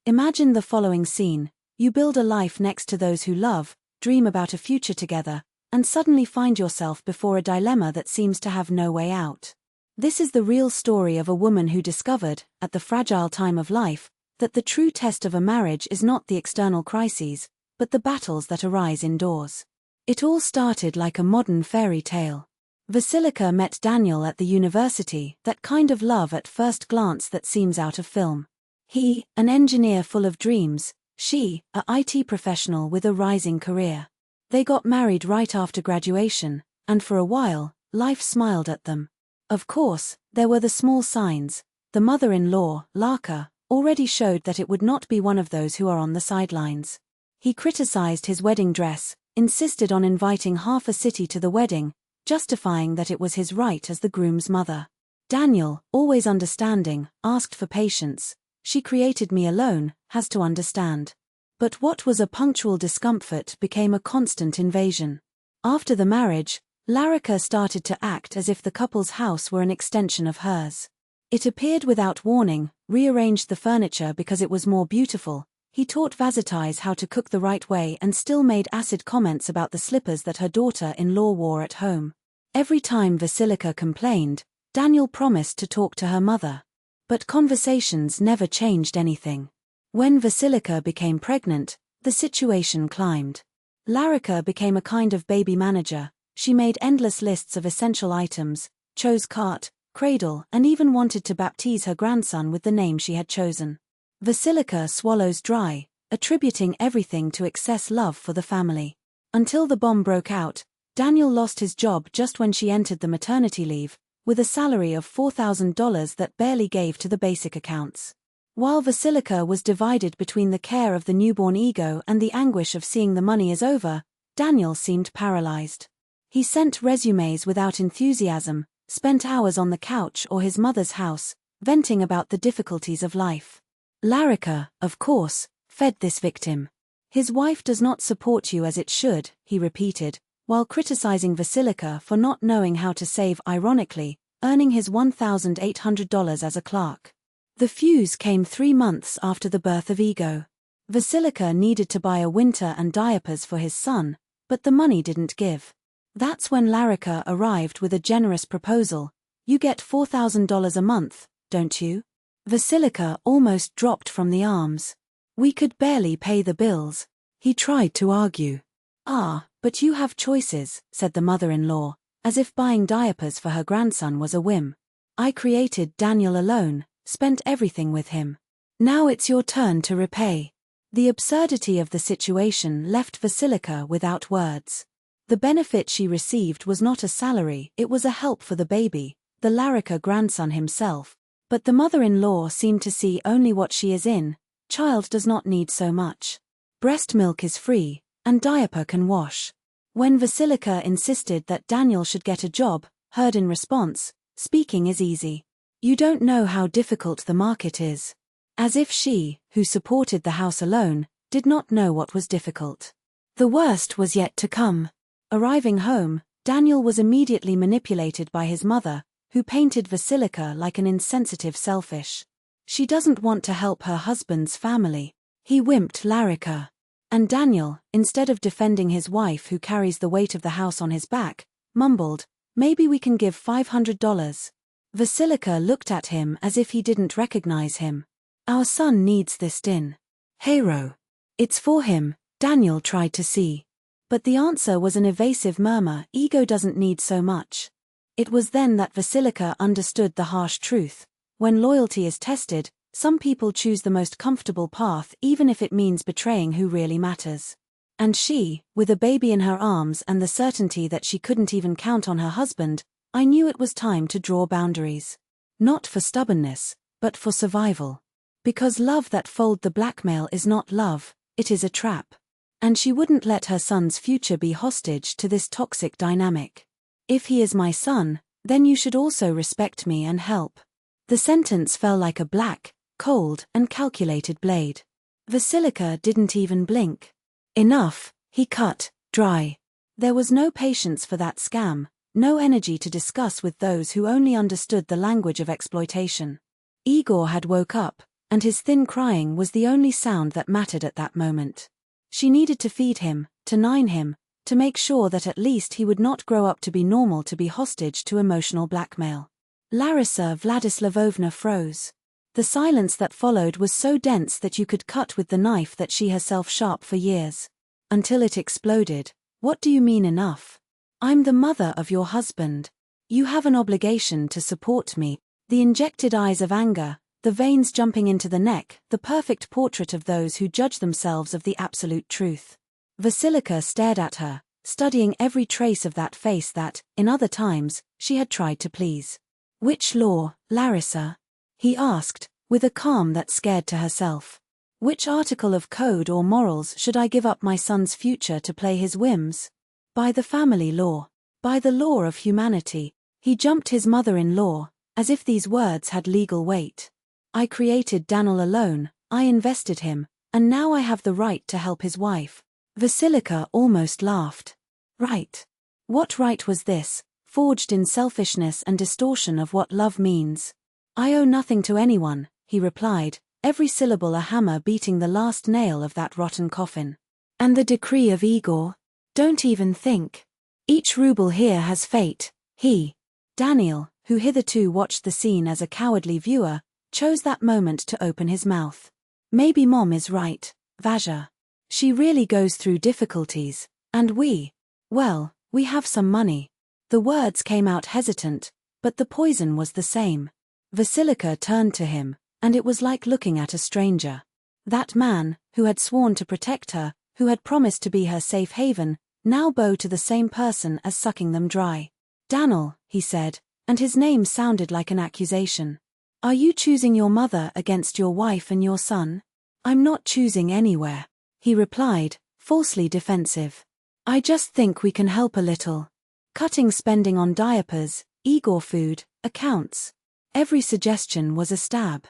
Imagine the following scene. You build a life next to those who love, dream about a future together, and suddenly find yourself before a dilemma that seems to have no way out. This is the real story of a woman who discovered, at the fragile time of life, that the true test of a marriage is not the external crises, but the battles that arise indoors. It all started like a modern fairy tale. Vasilika met Daniel at the university, that kind of love at first glance that seems out of film. He, an engineer full of dreams, she, a IT professional with a rising career. They got married right after graduation, and for a while, life smiled at them. Of course, there were the small signs. The mother-in-law, Larka, already showed that it would not be one of those who are on the sidelines. He criticized his wedding dress, insisted on inviting half a city to the wedding, justifying that it was his right as the groom's mother. Daniel, always understanding, asked for patience. She created me alone, has to understand. But what was a punctual discomfort became a constant invasion. After the marriage, Larika started to act as if the couple's house were an extension of hers. It appeared without warning, rearranged the furniture because it was more beautiful. He taught Vasilika how to cook the right way and still made acid comments about the slippers that her daughter-in-law wore at home. Every time Vasilika complained, Daniel promised to talk to her mother. But conversations never changed anything. When Vasilika became pregnant, the situation climbed. Larika became a kind of baby manager. She made endless lists of essential items, chose cart, cradle, and even wanted to baptize her grandson with the name she had chosen. Vasilika swallows dry, attributing everything to excess love for the family. Until the bomb broke out, Daniel lost his job just when she entered the maternity leave, with a salary of $4,000 that barely gave to the basic accounts. While Vasilika was divided between the care of the newborn ego and the anguish of seeing the money is over, Daniel seemed paralyzed. He sent resumes without enthusiasm, spent hours on the couch or his mother's house, venting about the difficulties of life. Larika, of course, fed this victim. His wife does not support you as it should, he repeated, while criticizing Vasilika for not knowing how to save, ironically, earning his $1,800 as a clerk. The fuse came 3 months after the birth of Ego. Vasilika needed to buy a winter and diapers for his son, but the money didn't give. That's when Larika arrived with a generous proposal. You get $4,000 a month, don't you? Vasilika almost dropped from the arms. We could barely pay the bills. He tried to argue. But you have choices, said the mother-in-law, as if buying diapers for her grandson was a whim. I created Daniel alone, spent everything with him. Now it's your turn to repay. The absurdity of the situation left Vasilika without words. The benefit she received was not a salary, it was a help for the baby, the Larika grandson himself. But the mother-in-law seemed to see only what she is in. Child does not need so much. Breast milk is free, and diaper can wash. When Vasilika insisted that Daniel should get a job, heard in response, speaking is easy. You don't know how difficult the market is. As if she, who supported the house alone, did not know what was difficult. The worst was yet to come. Arriving home, Daniel was immediately manipulated by his mother, who painted Vasilika like an insensitive selfish. She doesn't want to help her husband's family. He wimped Larika. And Daniel, instead of defending his wife who carries the weight of the house on his back, mumbled, maybe we can give $500. Vasilika looked at him as if he didn't recognize him. Our son needs this din. Hero. It's for him, Daniel tried to see. But the answer was an evasive murmur, ego doesn't need so much. It was then that Vasilika understood the harsh truth. When loyalty is tested, some people choose the most comfortable path even if it means betraying who really matters. And she, with a baby in her arms and the certainty that she couldn't even count on her husband, I knew it was time to draw boundaries. Not for stubbornness, but for survival. Because love that folds the blackmail is not love, it is a trap. And she wouldn't let her son's future be hostage to this toxic dynamic. If he is my son, then you should also respect me and help. The sentence fell like a black, cold, and calculated blade. Vasilika didn't even blink. Enough, he cut, dry. There was no patience for that scam, no energy to discuss with those who only understood the language of exploitation. Igor had woke up, and his thin crying was the only sound that mattered at that moment. She needed to feed him, to nine him, to make sure that at least he would not grow up to be normal, to be hostage to emotional blackmail. Larissa Vladislavovna froze. The silence that followed was so dense that you could cut with the knife that she herself sharp for years. Until it exploded. What do you mean enough? I'm the mother of your husband. You have an obligation to support me. The injected eyes of anger, the veins jumping into the neck, the perfect portrait of those who judge themselves of the absolute truth. Vasilika stared at her, studying every trace of that face that, in other times, she had tried to please. Which law, Larissa? He asked, with a calm that scared to herself. Which article of code or morals should I give up my son's future to play his whims? By the family law. By the law of humanity. He jumped his mother-in-law, as if these words had legal weight. I created Daniel alone, I invested him, and now I have the right to help his wife. Vasilika almost laughed. Right. What right was this, forged in selfishness and distortion of what love means? I owe nothing to anyone, he replied, every syllable a hammer beating the last nail of that rotten coffin. And the decree of Igor? Don't even think. Each ruble here has fate. He, Daniel, who hitherto watched the scene as a cowardly viewer, chose that moment to open his mouth. Maybe Mom is right, Vaja. She really goes through difficulties, and we have some money. The words came out hesitant, but the poison was the same. Vasilika turned to him, and it was like looking at a stranger. That man, who had sworn to protect her, who had promised to be her safe haven, now bowed to the same person as sucking them dry. Daniel, he said, and his name sounded like an accusation. Are you choosing your mother against your wife and your son? I'm not choosing anywhere, he replied, falsely defensive. I just think we can help a little. Cutting spending on diapers, Igor food, accounts. Every suggestion was a stab.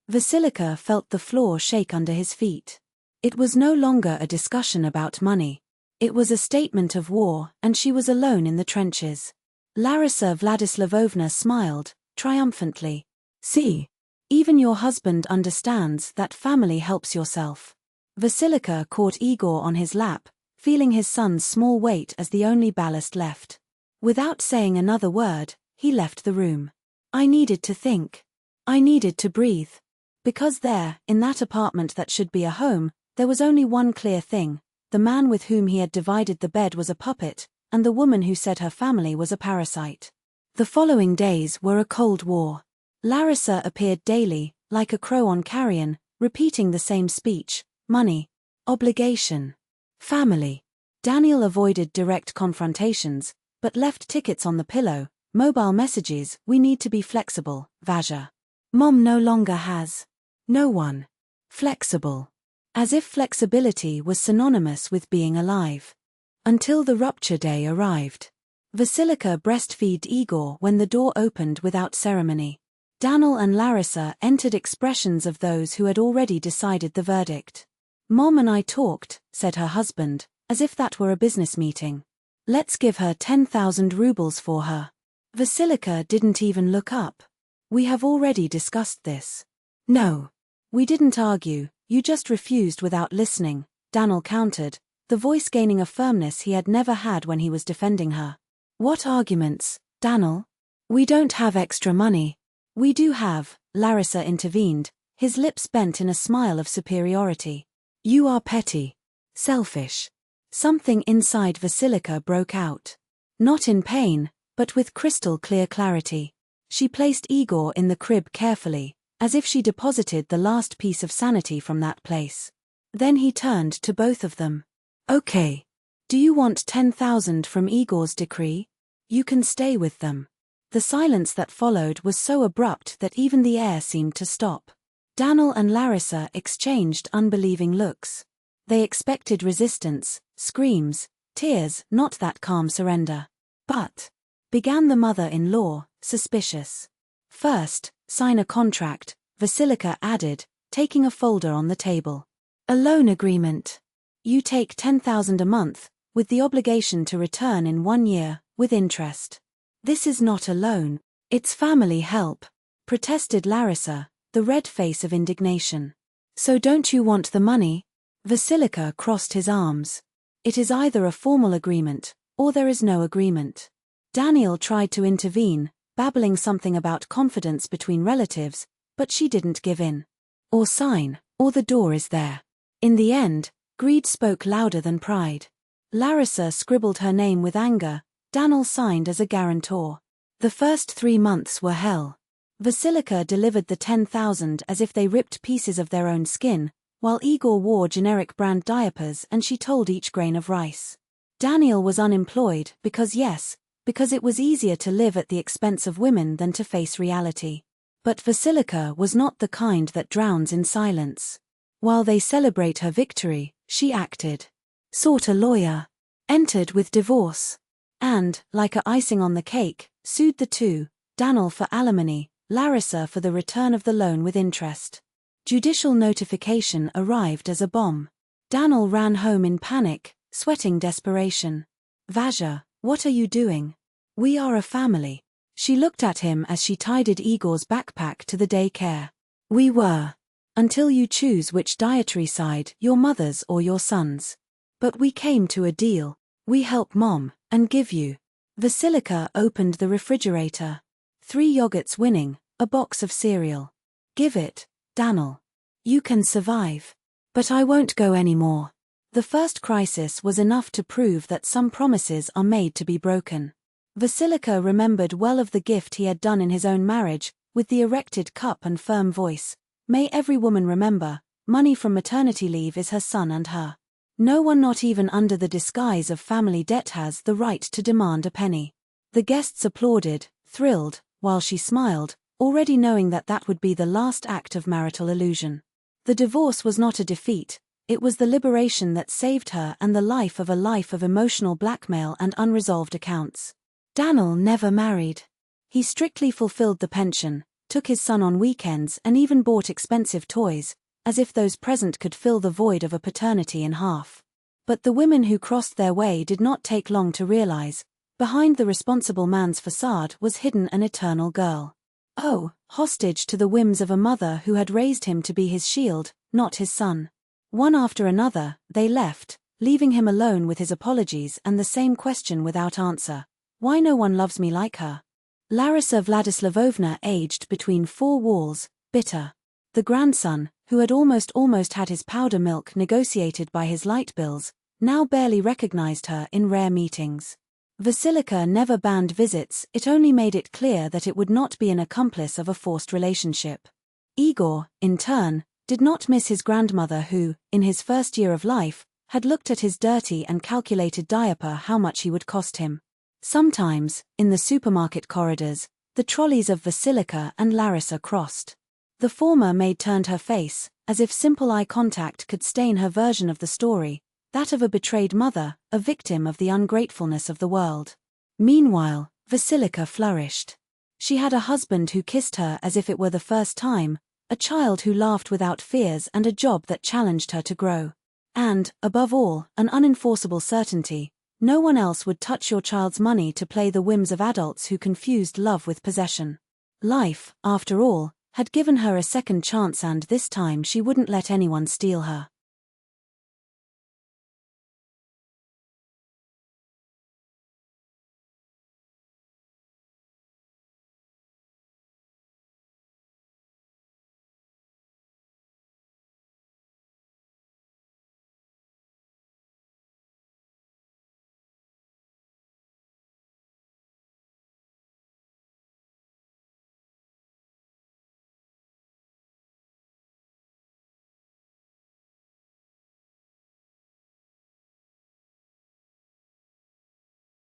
Vasilika felt the floor shake under his feet. It was no longer a discussion about money. It was a statement of war, and she was alone in the trenches. Larissa Vladislavovna smiled, triumphantly. See, even your husband understands that family helps yourself. Vasilika caught Igor on his lap, feeling his son's small weight as the only ballast left. Without saying another word, he left the room. I needed to think. I needed to breathe. Because there, in that apartment that should be a home, there was only one clear thing. The man with whom he had divided the bed was a puppet, and the woman who said her family was a parasite. The following days were a cold war. Larissa appeared daily, like a crow on carrion, repeating the same speech: money, obligation, family. Daniel avoided direct confrontations, but left tickets on the pillow, mobile messages: we need to be flexible, Vaja. Mom no longer has. No one. Flexible. As if flexibility was synonymous with being alive. Until the rupture day arrived. Vasilika breastfed Igor when the door opened without ceremony. Daniel and Larissa entered, expressions of those who had already decided the verdict. Mom and I talked, said her husband, as if that were a business meeting. Let's give her 10,000 rubles for her. Vasilika didn't even look up. We have already discussed this. No. We didn't argue, you just refused without listening, Daniel countered, the voice gaining a firmness he had never had when he was defending her. What arguments, Daniel? We don't have extra money. We do have, Larissa intervened, his lips bent in a smile of superiority. You are petty. Selfish. Something inside Vasilika broke out. Not in pain, but with crystal clear clarity. She placed Igor in the crib carefully, as if she deposited the last piece of sanity from that place. Then he turned to both of them. Okay. Do you want 10,000 from Igor's decree? You can stay with them. The silence that followed was so abrupt that even the air seemed to stop. Daniel and Larissa exchanged unbelieving looks. They expected resistance, screams, tears, not that calm surrender. But, began the mother-in-law, suspicious. First, sign a contract, Vasilika added, taking a folder on the table. A loan agreement. You take 10,000 a month, with the obligation to return in 1 year, with interest. This is not a loan. It's family help, protested Larissa, the red face of indignation. So don't you want the money? Vasilika crossed his arms. It is either a formal agreement, or there is no agreement. Daniel tried to intervene, babbling something about confidence between relatives, but she didn't give in. Or sign, or the door is there. In the end, greed spoke louder than pride. Larissa scribbled her name with anger, Daniel signed as a guarantor. The first 3 months were hell. Vasilika delivered the 10,000 as if they ripped pieces of their own skin, while Igor wore generic brand diapers and she told each grain of rice. Daniel was unemployed because it was easier to live at the expense of women than to face reality. But Vasilika was not the kind that drowns in silence. While they celebrate her victory, she acted. Sought a lawyer. Entered with divorce. And, like a icing on the cake, sued the two, Daniel for alimony, Larissa for the return of the loan with interest. Judicial notification arrived as a bomb. Daniel ran home in panic, sweating desperation. Vaja, what are you doing? We are a family. She looked at him as she tidied Igor's backpack to the daycare. We were. Until you choose which dietary side, your mother's or your son's. But we came to a deal. We help Mom, and give you. Vasilika opened the refrigerator. 3 yogurts winning, a box of cereal. Give it, Daniel. You can survive. But I won't go anymore. The first crisis was enough to prove that some promises are made to be broken. Vasilika remembered well of the gift he had done in his own marriage, with the erected cup and firm voice. May every woman remember, money from maternity leave is her son and her. No one, not even under the disguise of family debt, has the right to demand a penny. The guests applauded, thrilled, while she smiled, already knowing that that would be the last act of marital illusion. The divorce was not a defeat, it was the liberation that saved her and the life of emotional blackmail and unresolved accounts. Daniel never married. He strictly fulfilled the pension, took his son on weekends and even bought expensive toys, as if those present could fill the void of a paternity in half. But the women who crossed their way did not take long to realize, behind the responsible man's facade was hidden an eternal girl. Oh, hostage to the whims of a mother who had raised him to be his shield, not his son. One after another, they left, leaving him alone with his apologies and the same question without answer. Why no one loves me like her? Larissa Vladislavovna aged between 4 walls, bitter. The grandson, who had almost had his powder milk negotiated by his light bills, now barely recognized her in rare meetings. Vasilika never banned visits, it only made it clear that it would not be an accomplice of a forced relationship. Igor, in turn, did not miss his grandmother who, in his first year of life, had looked at his dirty and calculated diaper how much he would cost him. Sometimes, in the supermarket corridors, the trolleys of Vasilika and Larissa crossed. The former maid turned her face, as if simple eye contact could stain her version of the story, that of a betrayed mother, a victim of the ungratefulness of the world. Meanwhile, Vasilika flourished. She had a husband who kissed her as if it were the first time, a child who laughed without fears and a job that challenged her to grow. And, above all, an unenforceable certainty: no one else would touch your child's money to play the whims of adults who confused love with possession. Life, after all, had given her a second chance, and this time she wouldn't let anyone steal her.